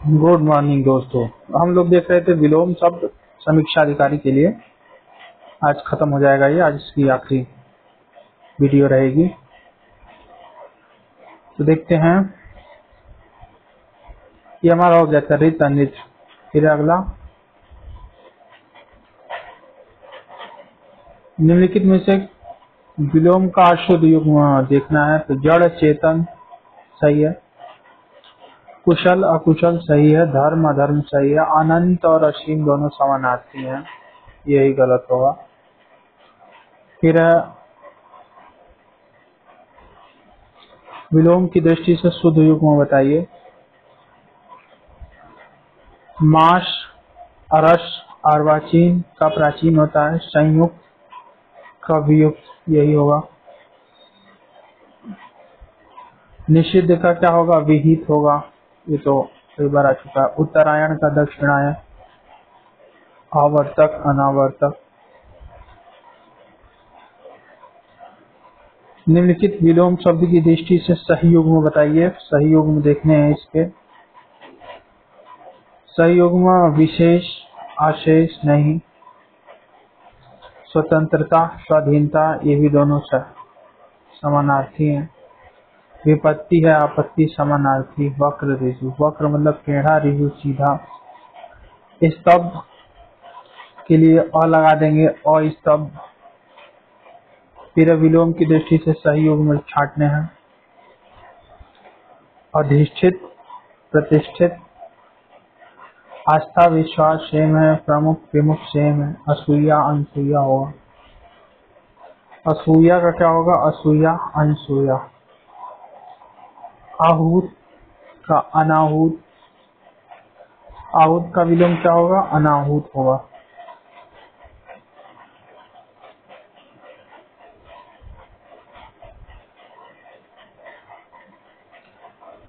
Good morning दोस्तों। हम लोग देख रहे थे विलोम शब्द समीक्षा अधिकारी के लिए। आज खत्म हो जाएगा ये, आज इसकी आखिरी वीडियो रहेगी। तो देखते हैं, ये हमारा हो गया था रित अनित। फिर अगला, निम्नलिखित में से विलोम का अशुद्ध युग्म देखना है। तो जड़ चेतन सही है, कुशल अकुशल सही है, धर्म अधर्म सही है, अनंत और असीम दोनों समानार्थी हैं, यही गलत होगा। फिर विलोम की दृष्टि से शुद्ध युग्म बताइए। माश अरस अर्वाचीन का प्राचीन होता है, संयुक्त का वियुक्त, यही होगा। निषिद्ध का क्या होगा? विहित होगा, ये तो कई बार आ चुका है। उत्तरायण का दक्षिणायन, आवर्तक अनावर्तक। निम्नलिखित विलोम शब्द की दृष्टि से सही युग्म बताइए। सही युग्म देखने हैं इसके। सही युग्म विशेष अशेष नहीं, स्वतंत्रता स्वाधीनता, ये भी दोनों समानार्थी हैं। विपत्ति है आपत्ति समानार्थी। वक्र ऋजु, वक्र मतलब टेढ़ा, ऋजु सीधा। स्तब्ध के लिए अ लगा देंगे, अस्तब्ध। फिर विलोम की दृष्टि से सही युग्म छांटने हैं। अधिष्ठित प्रतिष्ठित, आस्था विश्वास सेम है, प्रमुख विमुख सेम है। असूया अनसूया होगा। असूया का क्या होगा? असूया अनसूया। आहूत का अनाहूत, आहूत का विलोम क्या होगा? अनाहूत होगा।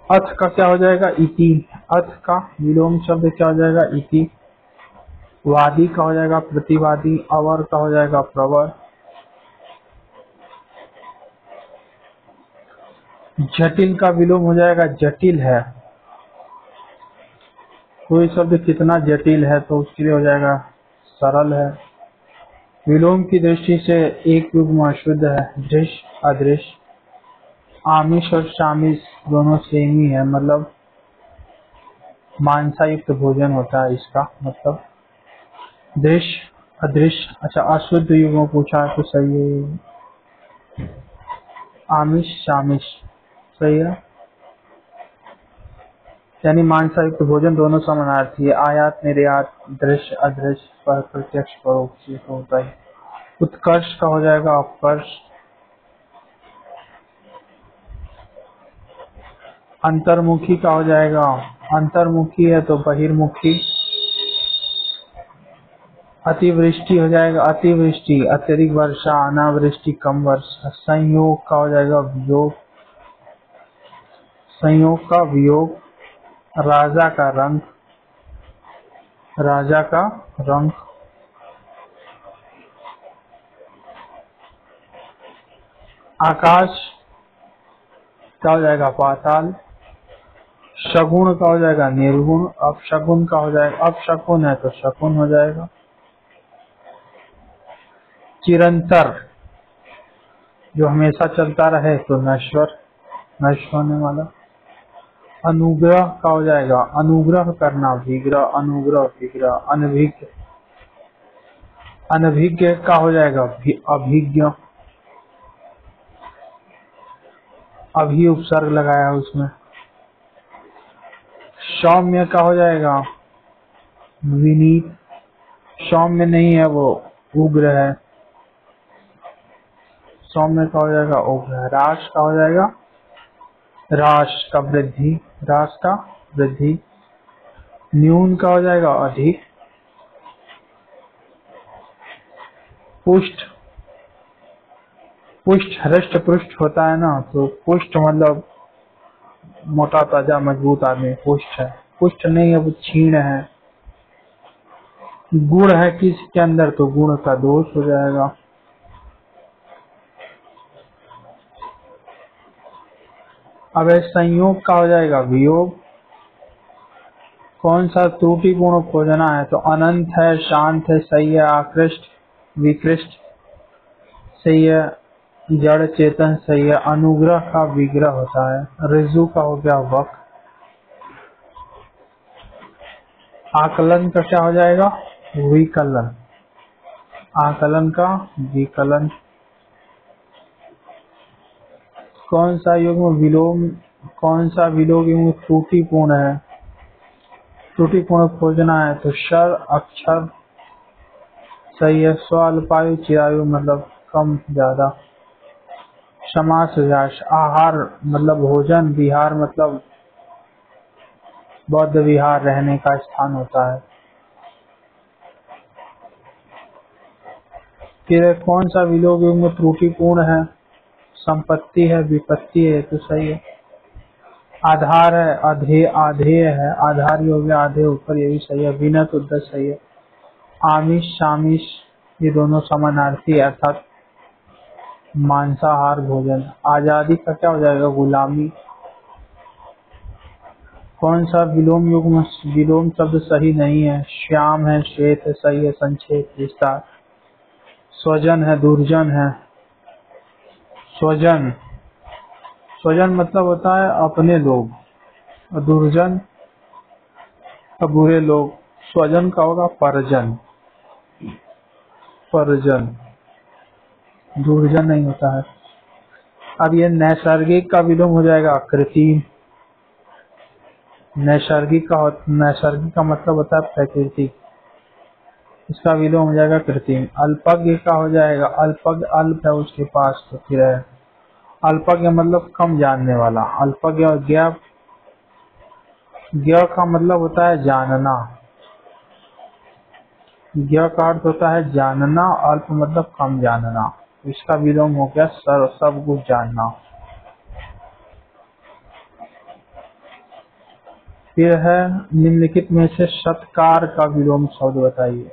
अथ का क्या हो जाएगा? इति। अथ का विलोम शब्द क्या हो जाएगा? इति। वादी का हो जाएगा प्रतिवादी। अवर का हो जाएगा प्रवर। जटिल का विलोम हो जाएगा जटिल है। कोई शब्द कितना जटिल है तो उसके लिए हो जाएगा सरल है। विलोम की दृष्टि से एक युग्म अशुद्ध है, दृश्य अदृश्य। आमिष और शामिष दोनों सेम ही है, मतलब मांसायुक्त भोजन होता है इसका मतलब। दृश्य अदृश्य। अच्छा, अशुद्ध युग्म पूछा है तो सही है, आमिष शामिष सही है। यानी मांसायुक्त भोजन दोनों समानार्थी है। आयात निर्यात, दृश्य अदृश्य, पर प्रत्यक्ष परोक्ष होता है। उत्कर्ष का हो जाएगा अपकर्ष। अंतर्मुखी का हो जाएगा, अंतर्मुखी है तो बहिर्मुखी। अतिवृष्टि हो जाएगा अतिवृष्टि, अत्यधिक वर्षा, अनावृष्टि कम वर्षा। संयोग का हो जाएगा वियोग, संयोग का वियोग। राजा का रंग, राजा का रंग। आकाश का हो जाएगा पाताल। शगुन का हो जाएगा निर्गुण। अपशगुन का हो जाएगा, अपशकुन है तो शकुन हो जाएगा। चिरंतर जो हमेशा चलता रहे तो नश्वर, नष्ट होने वाला। अनुग्रह का हो जाएगा अनुग्रह करना, विग्रह अनुग्रह विग्रह। अनभिज्ञ, अनभिज्ञ का हो जाएगा अभिज्ञ। अभी उपसर्ग लगाया है उसमें। सौम्य का हो जाएगा विनीत। सौम्य नहीं है वो उग्र है। सौम्य का हो जाएगा उग्र। राश का हो जाएगा राश का वृद्धि, राश का वृद्धि। न्यून का हो जाएगा अधिक। पुष्ट, पुष्ट हृष्ट पुष्ट होता है ना, तो पुष्ट मतलब मोटा ताजा मजबूत आदमी पुष्ट है। पुष्ट नहीं है वो क्षीण है। गुण है किसी के अंदर तो गुण का दोष हो जाएगा। अब संयोग का हो जाएगा वियोग। कौन सा त्रुटिपूर्ण खोजना है? तो अनंत है, शांत है, सही है, आकृष्ट विकृष्ट सही है, जड़ चेतन सही है, अनुग्रह का विग्रह होता है, ऋजु का हो गया वक्र, आकलन का क्या हो जाएगा? विकलन, आकलन का विकलन। कौन सा युग्म विलोम, कौन सा विलोम युग्म त्रुटिपूर्ण है? त्रुटिपूर्ण खोजना है तो शर अक्षर सही है, स्व अल्पायु चिरायु मतलब कम ज्यादा, समास व्यास, आहार मतलब भोजन, विहार मतलब बौद्ध विहार रहने का स्थान होता है। फिर कौन सा विलोम युग्म त्रुटिपूर्ण है? संपत्ति है, विपत्ति है तो सही है, आधार है, अधेय आधेय है, आधार हो गया आधे ऊपर, ये भी सही है, विनत उद्दत सही है, आमिष शामिष ये दोनों समानार्थी अर्थात मांसाहार भोजन। आजादी का क्या हो जाएगा? गुलामी। कौन सा विलोम युग्म, विलोम शब्द सही नहीं है? श्याम है, श्वेत है सही है, संक्षेप विस्तार, स्वजन है, दुर्जन है, स्वजन, स्वजन मतलब होता है अपने लोग, और दुर्जन और बुरे लोग, स्वजन का होगा परिजन, परिजन, दुर्जन नहीं होता है। अब ये नैसर्गिक का विलोम हो जाएगा कृत्रिम, नैसर्गिक का मतलब होता है प्रकृति, इसका विलोम हो जाएगा कृत्रिम। अल्पज्ञ का हो जाएगा, अल्पज्ञ अल्प है उसके पास तो फिर है, अल्पज्ञ मतलब कम जानने वाला, अल्पज्ञ और ज्ञ, ज्ञ का मतलब होता है जानना, ज्ञ का अर्थ होता है जानना, अल्प मतलब कम जानना, इसका विलोम हो गया सब कुछ जानना। फिर है निम्नलिखित में से सत्कार का विलोम शब्द बताइए।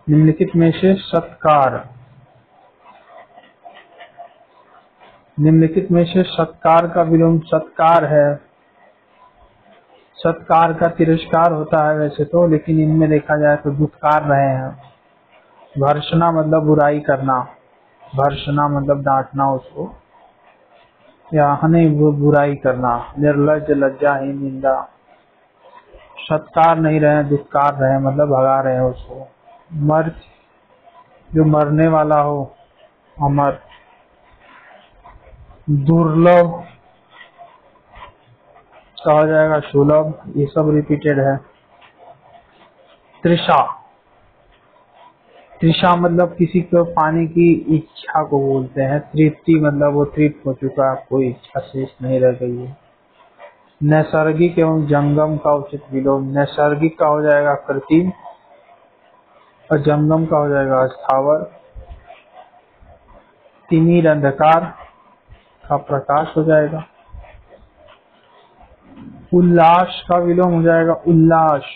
निम्नलिखित में से सत्कार, निम्नलिखित में से सत्कार का विलोम, सत्कार है, सत्कार का तिरस्कार होता है वैसे तो, लेकिन इनमें देखा जाए तो दुत्कार रहे हैं। भर्त्सना मतलब बुराई करना, भर्त्सना मतलब डांटना उसको, या नहीं बुराई करना, निर्लज्ज लज्जाहीन निंदा। सत्कार नहीं रहे, दुत्कार रहे मतलब भगा रहे हैं उसको। मर्त जो मरने वाला हो, अमर। दुर्लभ कहा जाएगा सुलभ, ये सब रिपीटेड है। तृषा, तृषा मतलब किसी को पाने की इच्छा को बोलते हैं। तृप्ति मतलब वो तृप्त हो चुका, कोई इच्छा शेष नहीं रह गई है। नैसर्गिक एवं जंगम का उचित विलोम, नैसर्गिक का हो जाएगा कृत्रिम और जंगम का हो जाएगा स्थावर। तिमिर अंधकार का प्रकाश हो जाएगा। उल्लास का विलोम हो जाएगा उल्लास,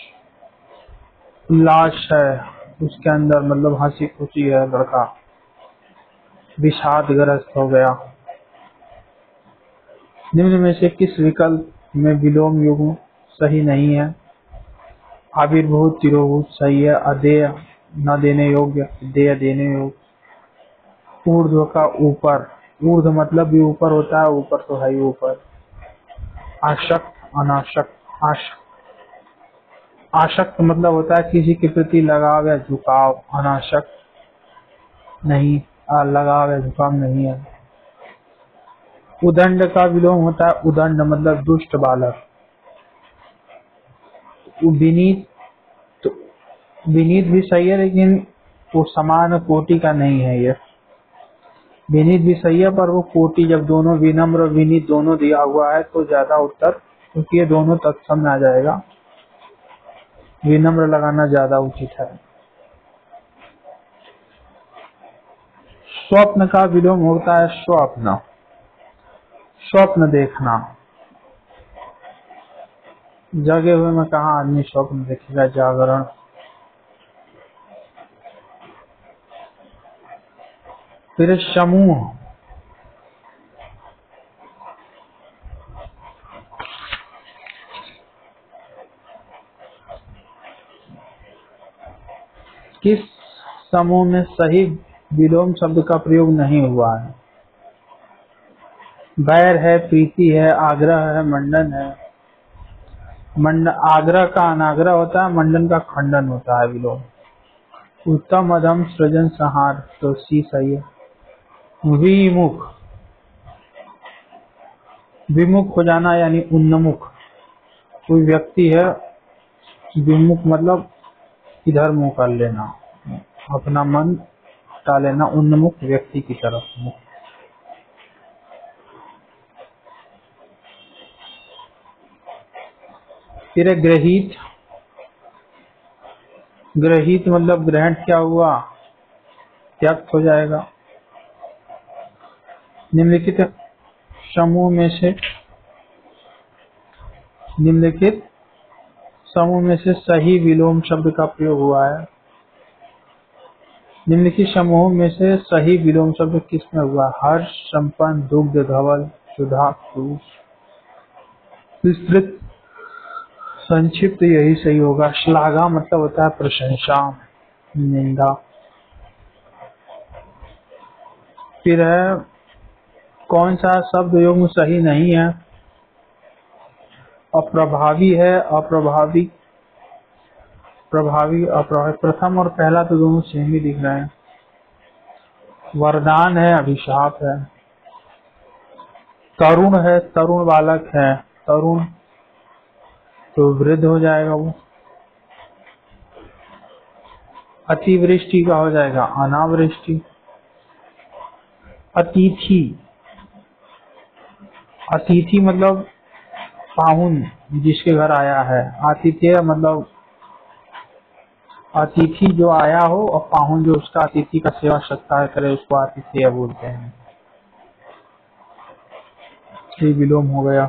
उल्लास है उसके अंदर मतलब हंसी खुशी है लड़का, विषादग्रस्त हो गया। निम्न में से किस विकल्प में विलोम युग्म सही नहीं है? आविर्भूत तिरोभूत सही है, अदेय न देने योग्य, देय देने योग्य। ऊर्ध्व का ऊपर, ऊर्ध्व मतलब भी ऊपर होता है, ऊपर तो है ही ऊपर। आशक्त अनाशक्त, आशक्त मतलब होता है किसी के प्रति लगाव या झुकाव, अनाशक्त नहीं, लगाव या झुकाव नहीं है। उदंड का विलोम होता है उदंड मतलब दुष्ट बालक। विनीत, तो विनीत भी सही है लेकिन वो समान कोटि का नहीं है। ये विनीत भी सही है पर वो कोटि, जब दोनों विनम्र और विनीत दोनों दिया हुआ है तो ज्यादा उत्तर, क्योंकि ये दोनों तत्सम में आ जाएगा, विनम्र लगाना ज्यादा उचित है। स्वप्न का विलोम होता है स्वप्न, स्वप्न देखना। जगे हुए में कहा आदमी स्वप्न देखेगा, जागरण। फिर समूह, किस समूह में सही विलोम शब्द का प्रयोग नहीं हुआ है? बैर है, प्रीति है, आग्रह है, मंडन है। आग्रह का अनाग्रह होता है, मंडन का खंडन होता है विलोम। उत्तम, अधम, सृजन, संहार, तो सी सही है। विमुख, विमुख हो जाना यानी उन्मुख। कोई व्यक्ति है, विमुख मतलब इधर मुंह कर लेना, अपना मन हटा लेना, उन्मुख व्यक्ति की तरफ मुख। फिर ग्रहित, ग्रहित मतलब ग्रहण क्या हुआ, त्यक्त हो जाएगा। निम्नलिखित समूह में से, निम्नलिखित समूह में से सही विलोम शब्द का प्रयोग हुआ है। निम्नलिखित समूह में से सही विलोम शब्द किसमें हुआ? हर्ष, संपन्न, दुग्ध, धवल, सुधा, विस्तृत, संक्षिप्त, यही सही होगा। श्लाघा मतलब होता है प्रशंसा, निंदा। फिर है कौन सा शब्द योग सही नहीं है? अप्रभावी है, अप्रभावी, प्रभावी, अप्रभावी। प्रथम और पहला तो दोनों सेम ही दिख रहे हैं। वरदान है, अभिशाप है। तरुण है, तरुण बालक है, तरुण तो वृद्ध हो जाएगा वो। अतिवृष्टि का हो जाएगा अनावृष्टि। अतिथि, अतिथि मतलब पाहुन जिसके घर आया है। आतिथ्य मतलब अतिथि जो आया हो और पाहुन जो उसका अतिथि का सेवा सत्कार करे, उसको आतिथ्य बोलते हैं। ये विलोम हो गया।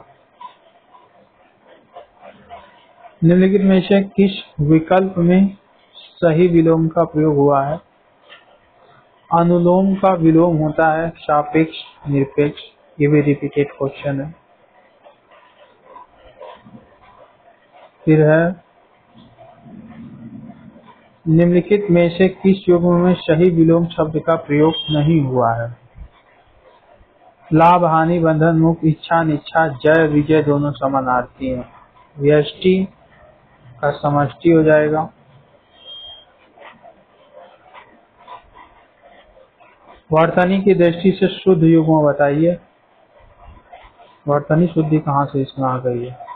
निम्नलिखित में से किस विकल्प में सही विलोम का प्रयोग हुआ है? अनुलोम का विलोम होता है सापेक्ष, निरपेक्ष। ये भी रिपीटेड क्वेश्चन है। फिर है निम्नलिखित में से किस युग्म में सही विलोम शब्द का प्रयोग नहीं हुआ है? लाभ, हानि, बंधन, मुक्त, इच्छा, निच्छा, जय, विजय दोनों समानार्थी हैं। व्यष्टि का समष्टि हो जाएगा। वर्तनी की दृष्टि से शुद्ध युग्म बताइए। वर्तनी शुद्धि कहाँ से इसमें आ गई है?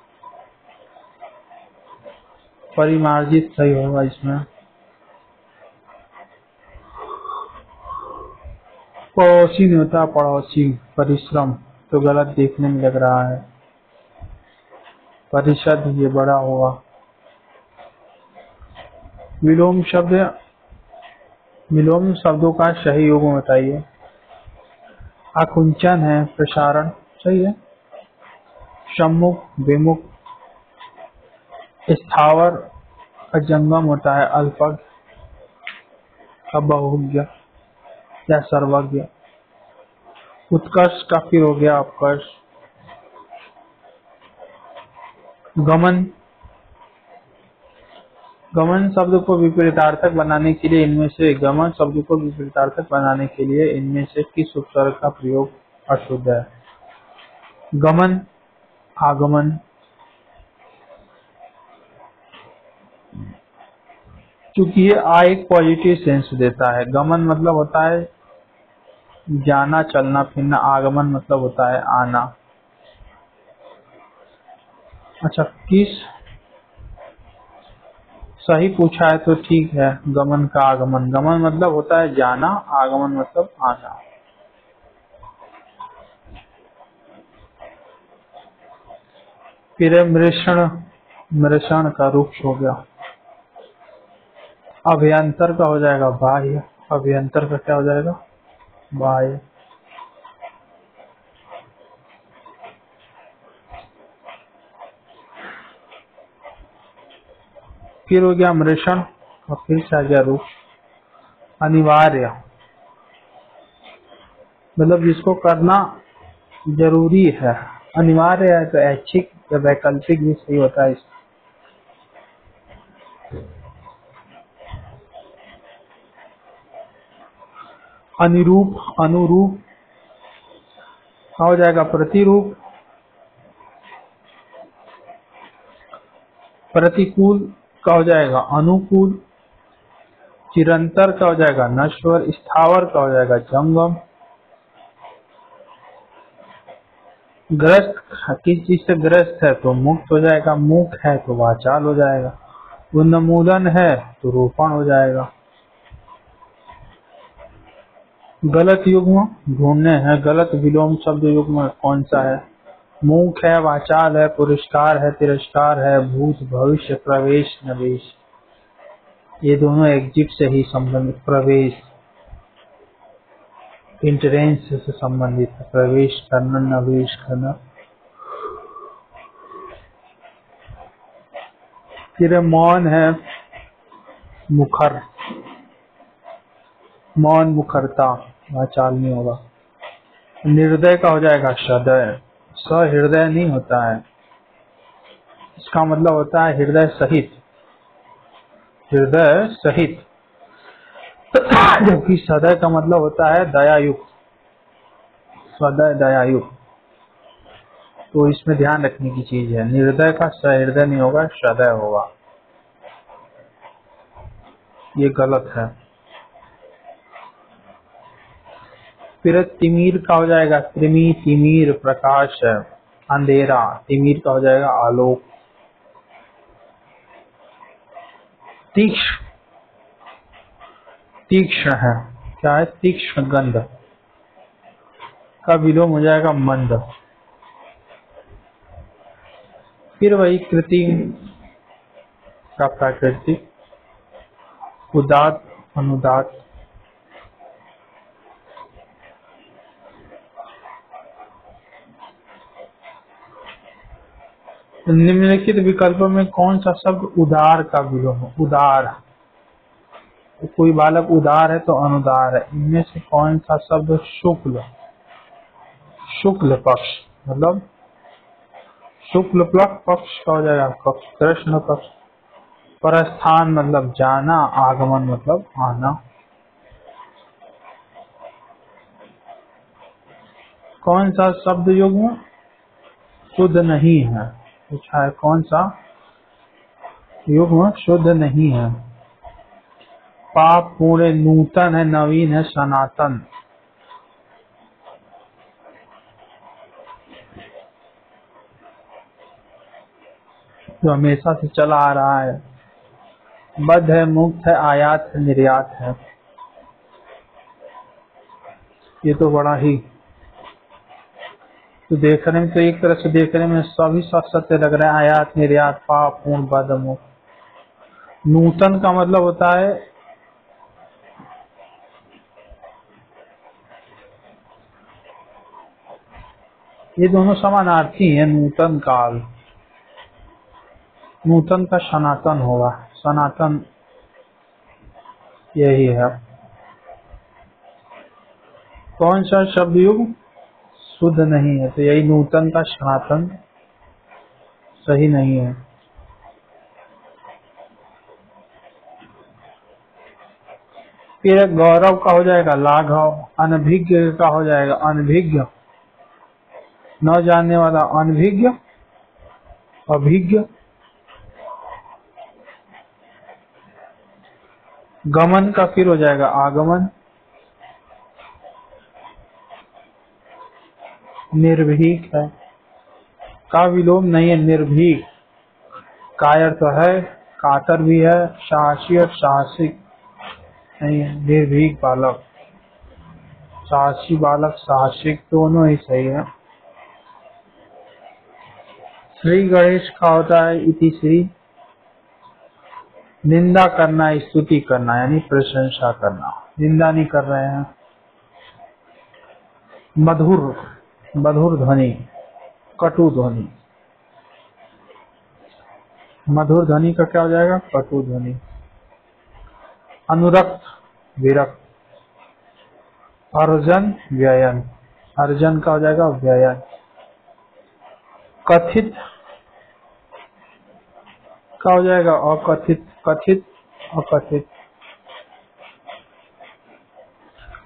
परिमार्जित सही होगा इसमें। पड़ोसी नहीं होता, पड़ोसी। परिश्रम तो गलत देखने में लग रहा है। परिषद ये बड़ा होगा। विलोम शब्द, विलोम शब्दों का सही युग्म बताइए। आकुंचन है, प्रसारण सही है। सम्मुख, विमुख। स्थावर का जंगम होता है अल्पज्ञ का बहुज्ञ या सर्वज्ञ। उत्कर्ष का फिर हो गया अपकर्ष। गमन, गमन शब्द को विपरीतार्थक बनाने के लिए इनमें से, गमन शब्द को विपरीतार्थक बनाने के लिए इनमें से किस उपसर्ग का प्रयोग अशुद्ध है? गमन, आगमन। क्योंकि ये आ एक पॉजिटिव सेंस देता है। गमन मतलब होता है जाना, चलना फिरना। आगमन मतलब होता है आना। अच्छा, किस सही पूछा है तो ठीक है। गमन का आगमन, गमन मतलब होता है जाना, आगमन मतलब आना। फिर मृषण, मृषण का रूक्ष हो गया। अभ्यंतर का हो जाएगा बाह्य। अभ्यंतर का क्या हो जाएगा? बाह्य। फिर हो गया मृषण और फिर से आ गया रूक्ष। अनिवार्य मतलब जिसको करना जरूरी है। अनिवार्य है तो ऐच्छिक या वैकल्पिक भी सही होता है। अनुरूप, अनुरूप का हो जाएगा प्रतिरूप। प्रतिकूल का हो जाएगा अनुकूल। चिरंतर का हो जाएगा नश्वर। स्थावर का हो जाएगा जंगम। ग्रस्त, किस चीज से ग्रस्त है तो मुक्त हो जाएगा। मूक है तो वाचाल हो जाएगा। उन्मूलन है तो रोपण हो जाएगा। गलत युग्म ढूंढने हैं। गलत विलोम शब्द युग्म कौन सा है? मूक है, वाचाल है, पुरस्कार है, तिरस्कार है, भूत, भविष्य, प्रवेश, नवेश। ये दोनों एग्जिट से ही संबंधित। प्रवेश इंट्रेंस से संबंधित है। प्रवेश करना, नवेश करना। फिर मौन है, मुखर। मौन, मुखरता, वाचाल नहीं होगा। निर्दय का हो जाएगा सदय। सहृदय नहीं होता है, इसका मतलब होता है हृदय सहित। हृदय सहित। जबकि सदय का मतलब होता है दयायुक्त। सदय, दयायुक्त। तो इसमें ध्यान रखने की चीज है, निर्दय का सहृदय नहीं होगा, सदय होगा। ये गलत है। फिर तिमिर का हो जाएगा त्रिमी। तिमिर प्रकाश है, अंधेरा। तिमिर का हो जाएगा आलोक। तीक्ष्ण, तीक्ष्ण है, क्या है? तीक्ष्ण गंध का विलोम हो जाएगा मंद। फिर वही कृत्रिम का प्राकृतिक। उदात, अनुदात। निम्नलिखित विकल्पों में कौन सा शब्द उदार का विलोम है? उदार, तो कोई बालक उदार है तो अनुदार है। इनमें से कौन सा शब्द शुक्ल? शुक्ल पक्ष मतलब शुक्ल पक्ष का हो जाएगा पक्ष, कृष्ण पक्ष। परस्थान मतलब जाना। आगमन मतलब आना। कौन सा शब्द युग्म शुद्ध नहीं है? पूछा है कौन सा युग्म शुद्ध नहीं है? पाप पूर्ण, नूतन है, नवीन है, सनातन। जो हमेशा से चला आ रहा है। बद्ध है, मुक्त है, आयात है, निर्यात है। ये तो बड़ा ही, तो देखने में तो एक तरह से देखने में सभी सत्य लग रहा है। आयात, निर्यात, पाप पूर्ण, बद्ध, मुक्त। नूतन का मतलब होता है ये दोनों समानार्थी हैं। नूतन काल, नूतन का सनातन होगा। सनातन यही है। कौन सा शब्द युग शुद्ध नहीं है? तो यही नूतन का सनातन सही नहीं है। फिर गौरव का हो जाएगा लाघव। अनभिज्ञ का हो जाएगा अनभिज्ञ। न जानने वाला अनभिज्ञ। अभिज्ञ। गमन का फिर हो जाएगा आगमन। निर्भीक है का विलोम नहीं है, निर्भीक। कायर तो है, कातर भी है, साहसी और साहसिक नहीं है। निर्भीक बालक, साहसी बालक, साहसिक दोनों ही सही है। श्री गणेश का होता है इति श्री। निंदा करना, स्तुति करना यानी प्रशंसा करना। निंदा नहीं कर रहे हैं। मधुर, मधुर ध्वनि, कटु ध्वनि। मधुर ध्वनि का क्या हो जाएगा? कटु ध्वनि। अनुरक्त, विरक्त। अर्जन, व्ययन। अर्जन का हो जाएगा व्ययन। कथित का हो जाएगा अकथित। कथित, अकथित।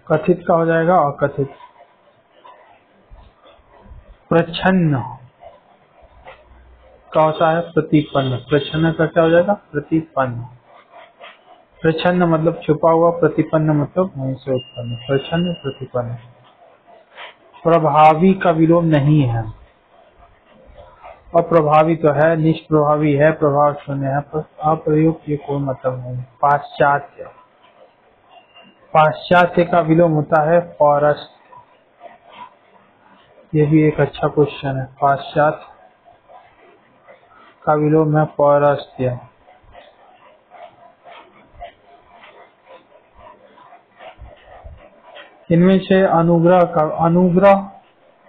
कथित का हो जाएगा अकथित। प्रच्छन्न का होता है प्रतिपन्न। प्रच्छन्न का क्या हो जाएगा? प्रतिपन्न। प्रच्छन्न मतलब छुपा हुआ, प्रतिपन्न मतलब वहीं से उत्पन्न। प्रच्छन्न प्रतिपन्न। प्रभावी का विलोम नहीं है। अप्रभावी तो है, निष्प्रभावी है, प्रभाव शून्य है, पर अप्रयुक्त ये कोई मतलब नहीं। पाश्चात्य, पाश्चात्य का विलोम होता है पौरस्त्य। ये भी एक अच्छा क्वेश्चन है। पाश्चात्य का विलोम है पौरस्त्य। इनमें से अनुग्रह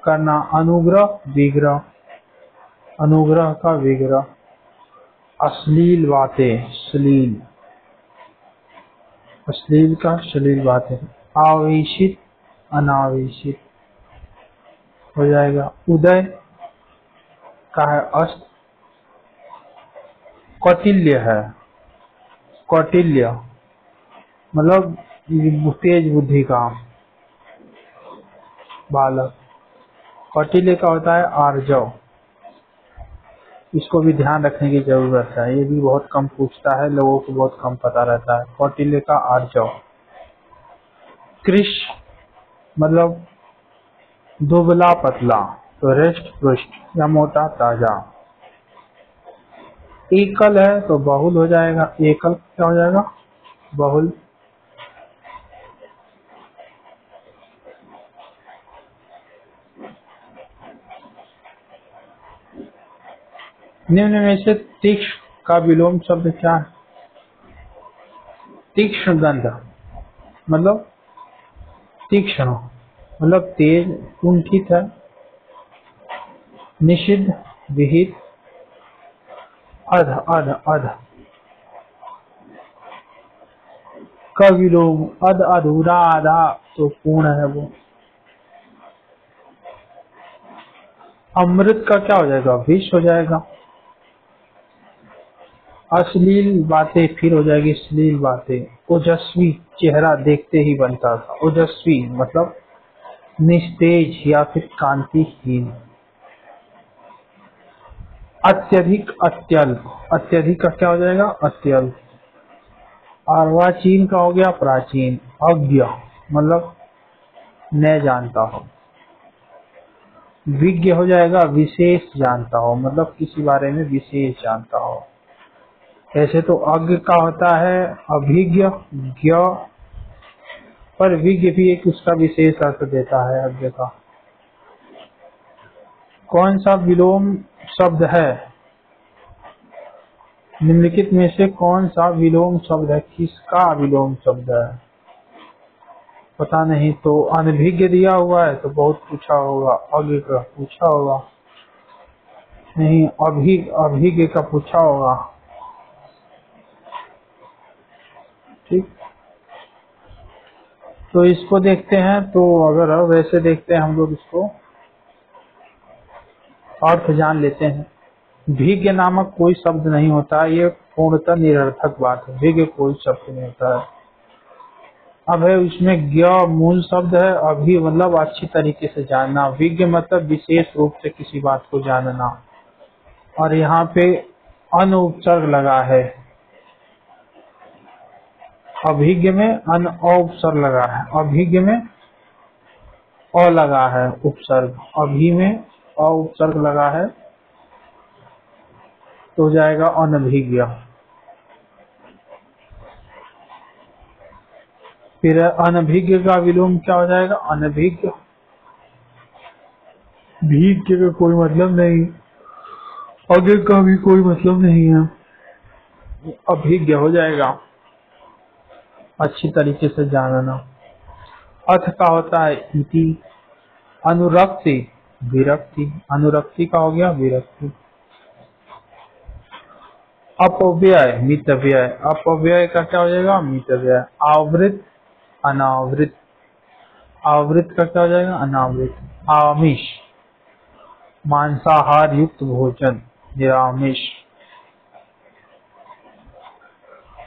करना, अनुग्रह विग्रह, अनुग्रह का विग्रह। अश्लील बातें, श्लील, अश्लील का श्लील बातें। आवेशित अनावेशित हो जाएगा। उदय का है अस्त। कौटिल्य है, कौटिल्य मतलब तेज बुद्धि का बालक। कौटिल्य का होता है आर्जव। इसको भी ध्यान रखने की जरूरत है, ये भी बहुत कम पूछता है, लोगों को बहुत कम पता रहता है। कौटिल्य का आर्जव। कृश मतलब दुबला पतला, तो हृष्ट पुष्ट या मोटा ताजा। एकल है तो बहुल हो जाएगा। एकल क्या हो जाएगा? बहुल। निम्न में से तीक्ष्ण का विलोम शब्द क्या है? तीक्ष्ण गंध मतलब तीक्ष्ण मतलब तेज, कुंठित है। निषिद्ध, विहित, अध अध अध का विलोम। अध अधूरा, आधा तो पूर्ण है वो। अमृत का क्या हो जाएगा? विष हो जाएगा। अश्लील बातें फिर हो जाएगी श्लील बातें। ओजस्वी चेहरा देखते ही बनता था। ओजस्वी मतलब निस्तेज या फिर कांतिहीन। अत्यधिक अत्यल्प, अत्यधिक का क्या हो जाएगा? अत्यल्प। अर्वाचीन का हो गया प्राचीन। अज्ञ मतलब न जानता हो। विज्ञ हो जाएगा विशेष जानता हो, मतलब किसी बारे में विशेष जानता हो। ऐसे तो अज्ञ का होता है अभिज्ञ, ज्ञ, पर विज्ञ भी एक उसका विशेष अर्थ देता है अज्ञ का। कौन सा विलोम शब्द है? निम्नलिखित में से कौन सा विलोम शब्द है? किसका विलोम शब्द है? पता नहीं तो अनभिज्ञ दिया हुआ है तो बहुत पूछा होगा। अज्ञ का पूछा होगा, नहीं अभिज्ञ का पूछा होगा। ठीक, तो इसको देखते हैं। तो अगर वैसे देखते हैं हम लोग, इसको अर्थ जान लेते हैं। भिज्ञ नामक कोई शब्द नहीं होता, ये पूर्णतः निरर्थक बात है। भिज्ञ कोई शब्द नहीं होता है। अब है उसमें ज्ञ मूल शब्द है। अभी मतलब अच्छी तरीके से जानना। विज्ञ मतलब विशेष रूप से किसी बात को जानना। और यहाँ पे अन उपसर्ग लगा है। अभिज्ञ में अन उपसर्ग लगा है। अभिज्ञ में अ लगा है उपसर्ग। अभी में अ उपसर्ग लगा है तो हो जाएगा अनभिज्ञ। फिर अनभिज्ञ का विलोम क्या हो जाएगा? अनभिज्ञ। भिज्ञ का कोई मतलब नहीं, अज्ञ का भी कोई मतलब नहीं है, अभिज्ञ हो जाएगा। अच्छी तरीके से जानना। अथ का होता है इति। अनुरक्ति विरक्ति, अनुरक्ति का हो गया विरक्ति। अपव्यय मितव्यय, अपव्यय का क्या हो जाएगा? मितव्यय। आवृत अनावृत, आवृत का क्या हो जाएगा? अनावृत। आमिष मांसाहार युक्त भोजन, निरामिष।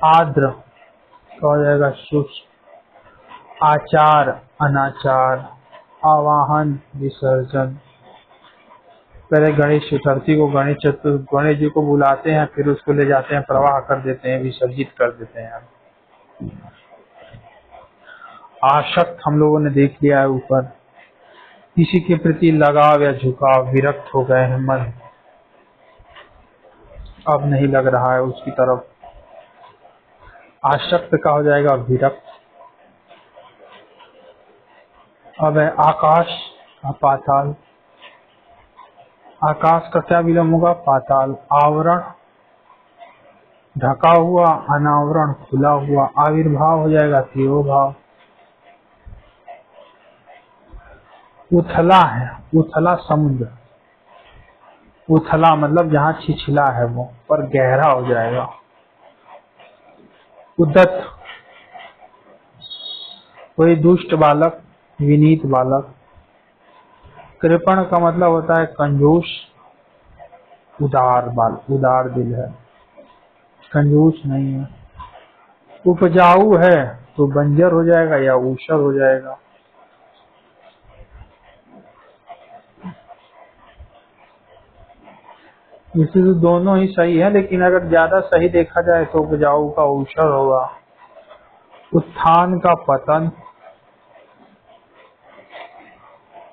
आर्द्र का हो जाएगा शुष्क। आचार अनाचार, आवाहन विसर्जन। पहले गणेश चतुर्थी को गणेश जी को बुलाते हैं, फिर उसको ले जाते हैं, प्रवाह कर देते हैं, विसर्जित कर देते हैं। आसक्त हम लोगों ने देख लिया है ऊपर, किसी के प्रति लगाव या झुकाव, विरक्त हो गए हैं मन, अब नहीं लग रहा है उसकी तरफ। आसक्त का हो जाएगा विरक्त। अब है आकाश का पाताल। आकाश का क्या विलंब होगा? पाताल। आवरण ढका हुआ, अनावरण खुला हुआ। आविर्भाव हो जाएगा तिरोभाव। उथला है, उथला समुद्र। उथला मतलब जहाँ छिछला है वो, पर गहरा हो जाएगा। उद्दत कोई दुष्ट बालक, विनीत बालक। कृपण का मतलब होता है कंजूस, उदार दिल है, कंजूस नहीं है। उपजाऊ है तो बंजर हो जाएगा या ऊषर हो जाएगा। इसे तो दोनों ही सही है, लेकिन अगर ज्यादा सही देखा जाए तो उपजाऊ का ऊषर होगा। उत्थान का पतन,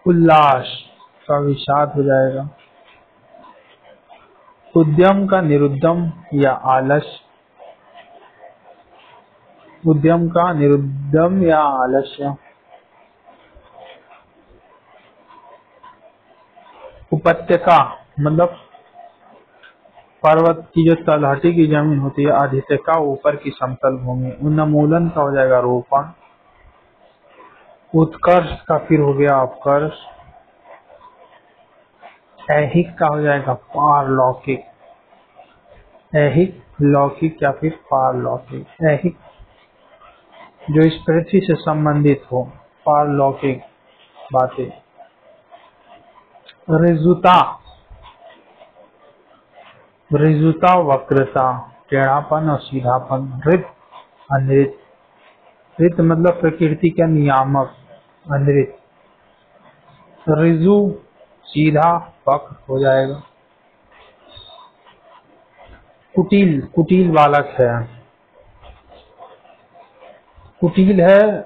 उल्लास का विषाद हो जाएगा। उद्यम का निरुद्यम या आलस्य, उद्यम का निरुद्यम या आलस्य। उपत्यका मतलब पर्वत की जो तलहटी की जमीन होती है, अधित्यका ऊपर की समतल भूमि। उन्मूलन का हो जाएगा रोपण। उत्कर्ष का फिर हो गया अपकर्ष। ऐहिक का हो जाएगा पारलौकिक। ऐहिक, लौकिक या फिर पारलौकिक। ऐहिक जो इस पृथ्वी से संबंधित हो, पारलौकिक बातें। ऋजुता, ऋजुता वक्रता, टेढ़ापन और सीधापन। ऋत अनृत, ऋत मतलब प्रकृति का नियामक, अनृत। ऋजु सीधा, वक्र हो जाएगा। कुटिल, कुटिल बालक है। कुटिल है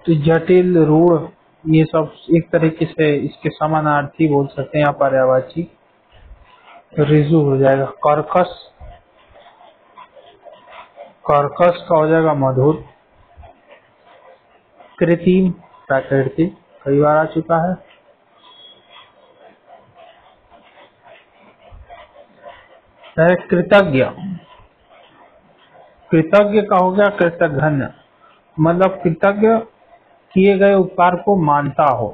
तो जटिल, रूढ़, ये सब एक तरीके से इसके समानार्थी बोल सकते हैं या पर्यायवाची। ऋजु हो जाएगा। कर्कश, कर्कश का हो जाएगा मधुर। कृत्रिम, प्राकृतिक, कई बार आ चुका है। कृतज्ञ, कृतज्ञ का हो गया कृतघ्न, मतलब कृतज्ञ किए गए उपकार को मानता हो।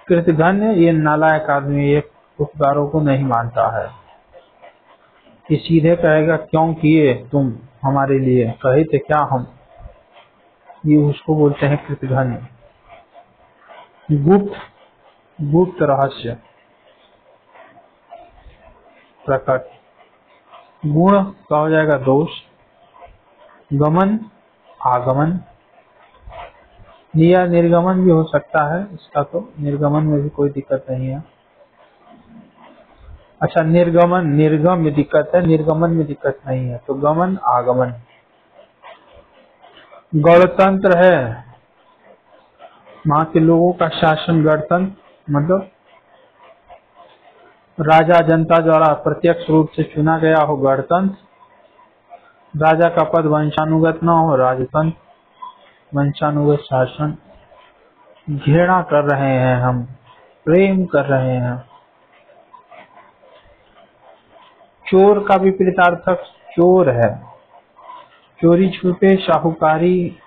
कृतघ्न ये नालायक आदमी, ये उपकारों को नहीं मानता है। ये सीधे कहेगा क्यों किए तुम हमारे लिए, कहे थे क्या हम, ये उसको बोलते हैं कृतघ्न। गुप्त, गुप्त रहस्य, प्रकट। गुण का हो जाएगा दोष। गमन, आगमन या निर्गमन भी हो सकता है इसका, तो निर्गमन में भी कोई दिक्कत नहीं है। अच्छा, निर्गमन, निर्गम में दिक्कत है, निर्गमन में दिक्कत नहीं है। तो गमन, आगमन। गणतंत्र है, वहाँ के लोगों का शासन। गणतंत्र मतलब राजा जनता द्वारा प्रत्यक्ष रूप से चुना गया हो, गणतंत्र। राजा का पद वंशानुगत न हो, राजतंत्र, वंशानुगत शासन। घृणा कर रहे हैं हम, प्रेम कर रहे हैं। चोर का विपरीतार्थक चोर है। चोरी छुपे, साहूकारी,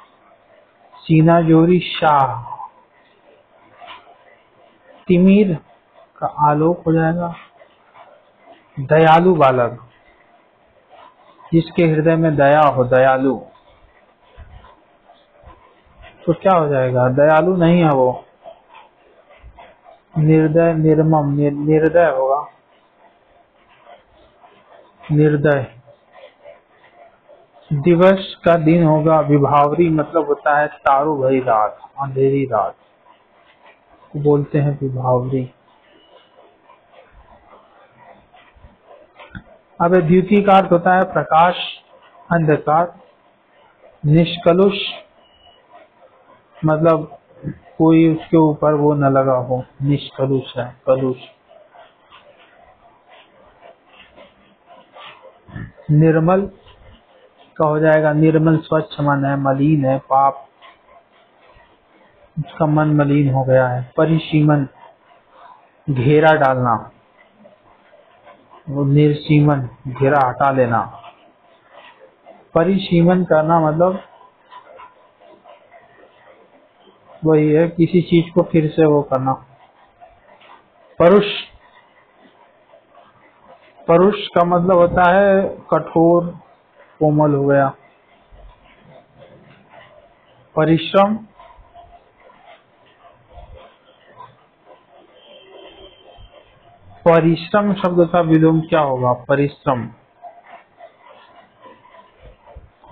सीना जोरी, शाह। तिमिर का आलोक हो जाएगा। दयालु बालक, जिसके हृदय में दया हो, दयालु। तो क्या हो जाएगा? दयालु नहीं है वो, निर्दय, निर्मम, निर्दय होगा, निर्दय। दिवस का दिन होगा। विभावरी मतलब होता है तारों भरी रात, अंधेरी रात को बोलते हैं विभावरी। अब द्वितीय का अर्थ होता है प्रकाश, अंधकार। निष्कलुष मतलब कोई उसके ऊपर वो न लगा हो, निष्कलुष है, कलुष। निर्मल का हो जाएगा निर्मल, स्वच्छ मन है, मलिन है, पाप, उसका मन मलिन हो गया है। परिसीमन घेरा डालना, वो निर्सीमन घेरा हटा लेना। परिसीमन करना मतलब वही है किसी चीज को फिर से वो करना। परुष, परुष का मतलब होता है कठोर, कोमल हो गया। परिश्रम, परिश्रम शब्द का विलोम क्या होगा? परिश्रम,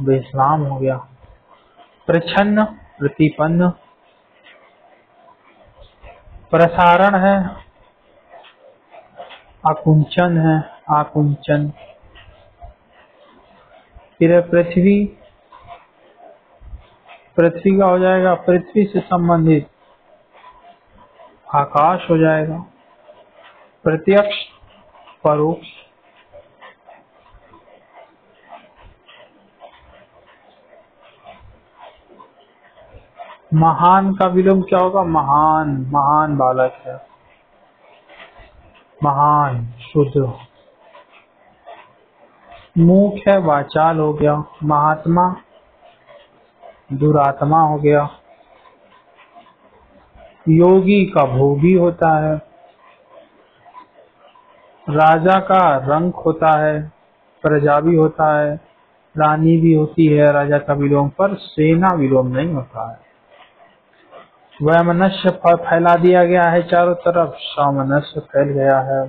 विश्राम हो गया। प्रछन्न, प्रतिपन्न। प्रसारण है, आकुंचन है, आकुंचन। फिर पृथ्वी, पृथ्वी का हो जाएगा पृथ्वी से संबंधित, आकाश हो जाएगा। प्रत्यक्ष, परोक्ष। महान का विलोम क्या होगा? महान, महान बालक है, महान, शुद्ध। मूक है, वाचाल हो गया। महात्मा, दुरात्मा हो गया। योगी का भोगी होता है। राजा का रंक होता है, प्रजा भी होता है, रानी भी होती है राजा का विलोम, पर सेना विलोम नहीं होता है। वैमनस्य फैला दिया गया है चारों तरफ, सामनस्य फैल गया है।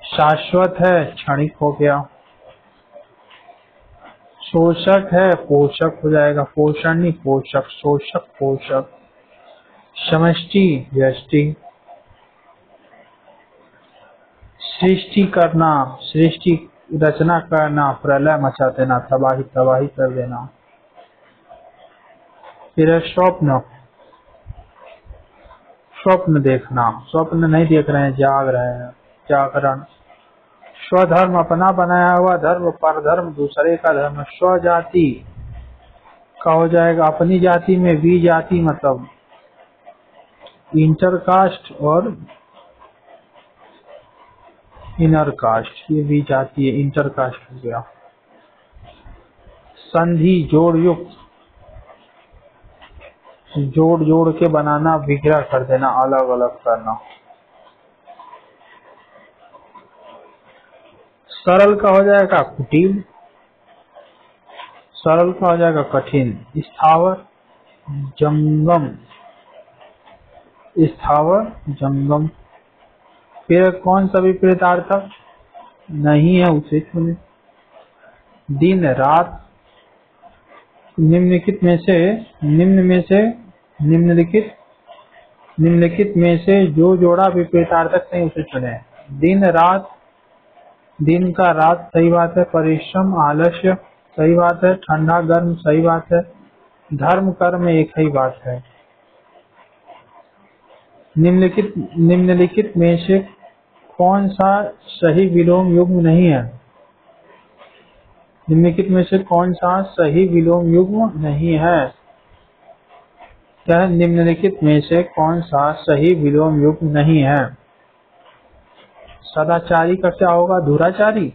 शाश्वत है, क्षणिक हो गया। शोषक है, पोषक हो जाएगा। पोषण नहीं, पोषक, शोषक, पोषक। समष्टि, व्यष्टि। सृष्टि करना, सृष्टि रचना करना, प्रलय मचा देना, तबाही तबाही कर देना। फिर स्वप्न, स्वप्न देखना, स्वप्न नहीं देख रहे हैं, जाग रहे हैं, जागरण। स्वधर्म अपना बनाया हुआ धर्म, परधर्म दूसरे का धर्म। स्वजाति का हो जाएगा अपनी जाति में वी जाति मतलब इंटरकास्ट और इनर कास्ट, ये वी जाति है, इंटरकास्ट हो गया। संधि, जोड़ युक्त, जोड़ जोड़ के बनाना, विग्रह कर देना, अलग अलग करना। सरल का हो जाएगा कुटिल, सरल का हो जाएगा कठिन। स्थावर, जंगम, स्थावर, जंगम। फिर कौन सा विपरीतार्थक नहीं है उसे चुने। दिन, रात। निम्नलिखित में से, निम्नलिखित निम्नलिखित में से जो जोड़ा विपरीतार्थक नहीं उसे चुने। दिन, रात, दिन का रात सही बात है। परिश्रम, आलस्य सही बात है। ठंडा, गर्म सही बात है। धर्म, कर्म एक ही बात है। निम्नलिखित में से कौन सा सही विलोम युग्म नहीं है? निम्नलिखित में से कौन सा सही विलोम युग्म नहीं है? क्या निम्नलिखित में से कौन सा सही विलोम युग्म नहीं है? सदाचारी का क्या होगा? दुराचारी,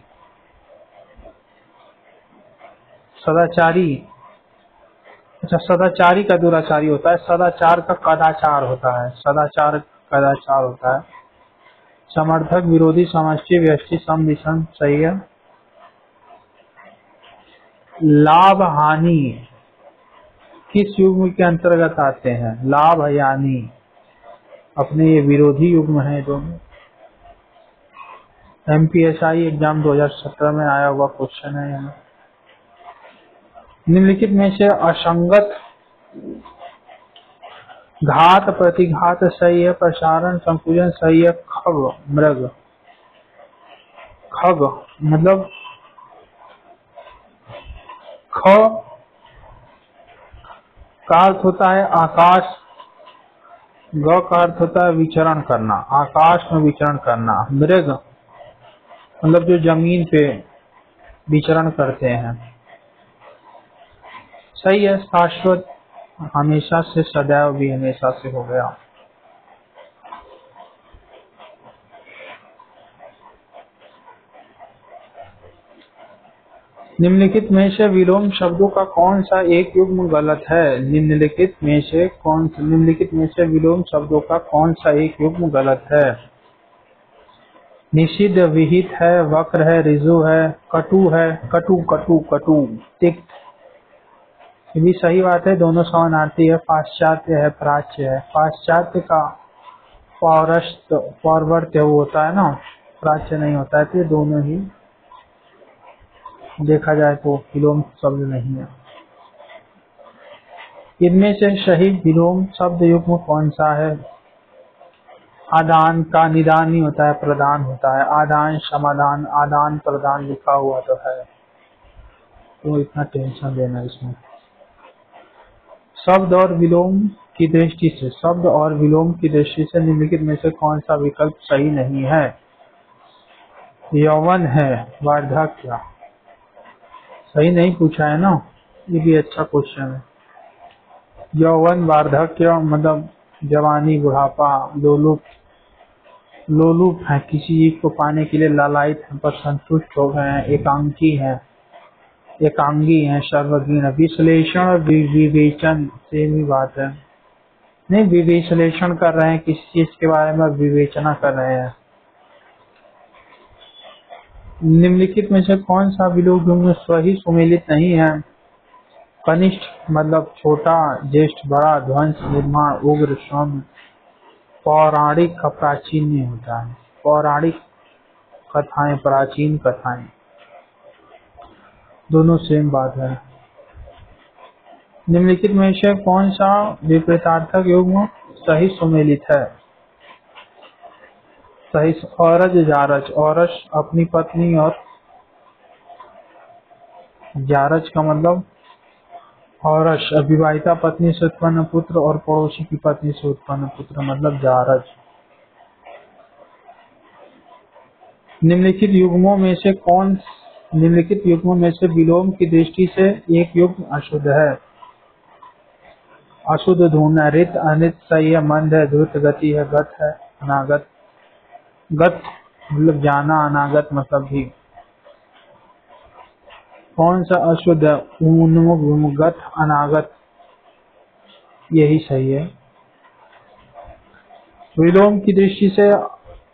सदाचारी। अच्छा, सदाचारी का दुराचारी होता है, सदाचार का कदाचार होता है, सदाचार कदाचार होता है। समर्थक, विरोधी, समष्टि, व्यष्टि, सम, विषम सही है। लाभ, हानि किस युग्म के अंतर्गत आते हैं? लाभ, हानि अपने ये विरोधी युग्म है दोनों। MPSI एग्जाम 2017 में आया हुआ क्वेश्चन है यहाँ। निम्नलिखित में से असंगत घात प्रतिघात सही है, प्रसारण संकुचन सही है। खग मृग, खग मतलब ख का अर्थ होता है आकाश, ग का अर्थ होता है विचरण करना, आकाश में विचरण करना। मृग मतलब जो जमीन पे विचरण करते हैं। सही है, शाश्वत हमेशा से, सदैव भी हमेशा से हो गया। निम्नलिखित में से विलोम शब्दों का कौन सा एक युग्म गलत है? निम्नलिखित में से विलोम शब्दों का कौन सा एक युग्म गलत है? निषिद्ध, विहित है, वक्र है, ऋजु है, कटु है। कटु कटु कटु, तिक्त, ये भी सही बात है, दोनों समानार्थी है। पाश्चात्य है, प्राच्य है। पाश्चात्य का पौरस्त पौर्वर्त्य वो होता है ना, प्राच्य नहीं होता है, तो ये दोनों ही देखा जाए तो विलोम शब्द नहीं है। इनमें से सही विलोम शब्द युग्म कौन सा है? आदान का निदान नहीं होता है, प्रदान होता है। आदान समाधान, आदान प्रदान लिखा हुआ तो है, तो इतना टेंशन लेना इसमें। शब्द और विलोम की दृष्टि से, शब्द और विलोम की दृष्टि से निम्नलिखित में से कौन सा विकल्प सही नहीं है? यौवन है, वार्धक्य। सही नहीं पूछा है ना, ये भी अच्छा क्वेश्चन है। यौवन वार्धक्य मतलब जवानी बुढ़ापा, लोलुप, लोलुप है, किसी चीज को पाने के लिए लालायित हैं पर संतुष्ट हो गए हैं। एकांकी है, एकांगी है, सर्वज्ञ। विश्लेषण और विवेचन सेम ही बात है। नहीं, विश्लेषण कर रहे हैं किसी चीज के बारे में, विवेचना कर रहे हैं। निम्नलिखित में से कौन सा विलोम युग्म स्वही सुमेलित नहीं है? कनिष्ठ मतलब छोटा, ज्येष्ठ बड़ा, ध्वंस निर्माण, उग्र सौम्य। पौराणिक का प्राचीन नहीं होता है। पौराणिक कथाएं, प्राचीन कथाएं, दोनों सेम बात है। निम्नलिखित में से कौन सा विपरीतार्थक युग्म सही सुमेलित है? सही औरज जारज, औरस अपनी पत्नी और जारज का मतलब औरस अविवाहिता पत्नी से उत्पन्न पुत्र और पड़ोसी की पत्नी से उत्पन्न पुत्र मतलब जारज। निम्नलिखित युग्मों में से विलोम की दृष्टि से एक युग्म अशुद्ध है। अशुद्ध ढूंढना, रित अनित सही है, मंद है, द्रुत गति है, गत है, अनागत। गत मतलब जाना, अनागत मतलब भी। कौन सा अशुद्ध है? उन्मुख, गत, अनागत, यही सही है। विलोम की दृष्टि से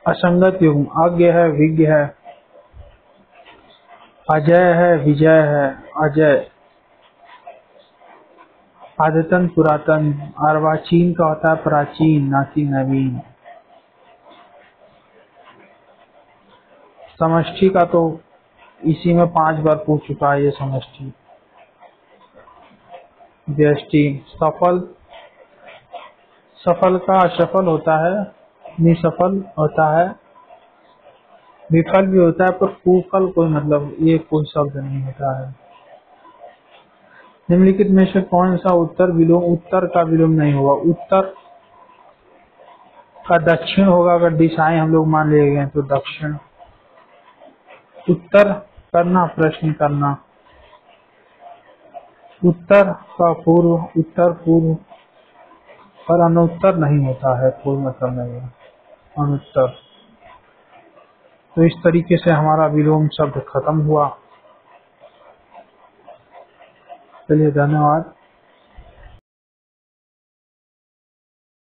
असंगत युग्म अज्ञ है, विज्ञ है, अजय है, विजय है, अजय। आदतन पुरातन, अर्वाचीन का होता है प्राचीन, ना कि नवीन। समष्टि का तो इसी में 5 बार पूछ चुका है ये समष्टि। व्यष्टि, सफल, सफल का असफल होता है, निसफल होता है, विफल भी होता है, पर कुफल कोई मतलब ये कोई शब्द नहीं होता है। निम्नलिखित में से कौन सा उत्तर विलोम, उत्तर का विलोम नहीं होगा? उत्तर का दक्षिण होगा, अगर दिशाएं हम लोग मान लिए गए तो दक्षिण। उत्तर करना, प्रश्न करना। उत्तर का पूर्व, उत्तर पूर्व, पर अनुत्तर नहीं होता है, कोई मतलब नहीं है अनुत्तर। तो इस तरीके से हमारा विलोम शब्द खत्म हुआ। चलिए, धन्यवाद।